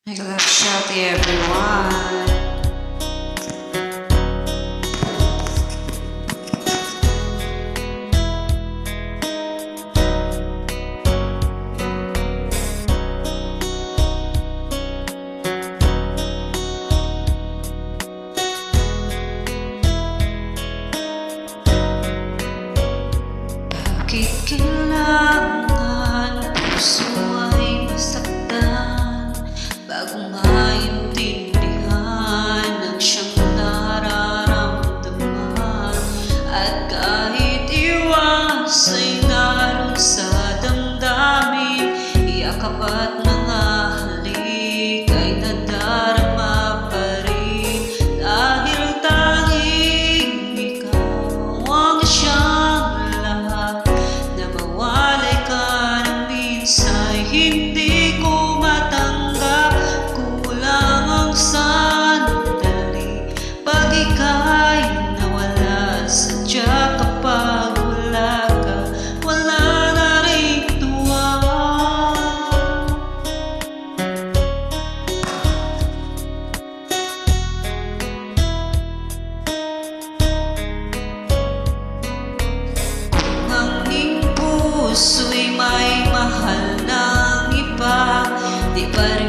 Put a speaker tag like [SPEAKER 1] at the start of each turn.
[SPEAKER 1] Make a love shout to everyone. Bakit kailangan puso ay masaktan bago maintindihan ang siyang nararamdaman? At kahit iwas ay naroon sa damdamin, yakap at mga halik ay nadarama pa rin, dahil tanging ikaw ang siyang lahat. Na mawalay ka ng minsa'y hindi ko matanggap. Kulang ang sandali pag ika'y nawala. Sadya kapag wala ka, wala na rin tuwa. Kung ang iyong puso'y may mahal ng iba, di pa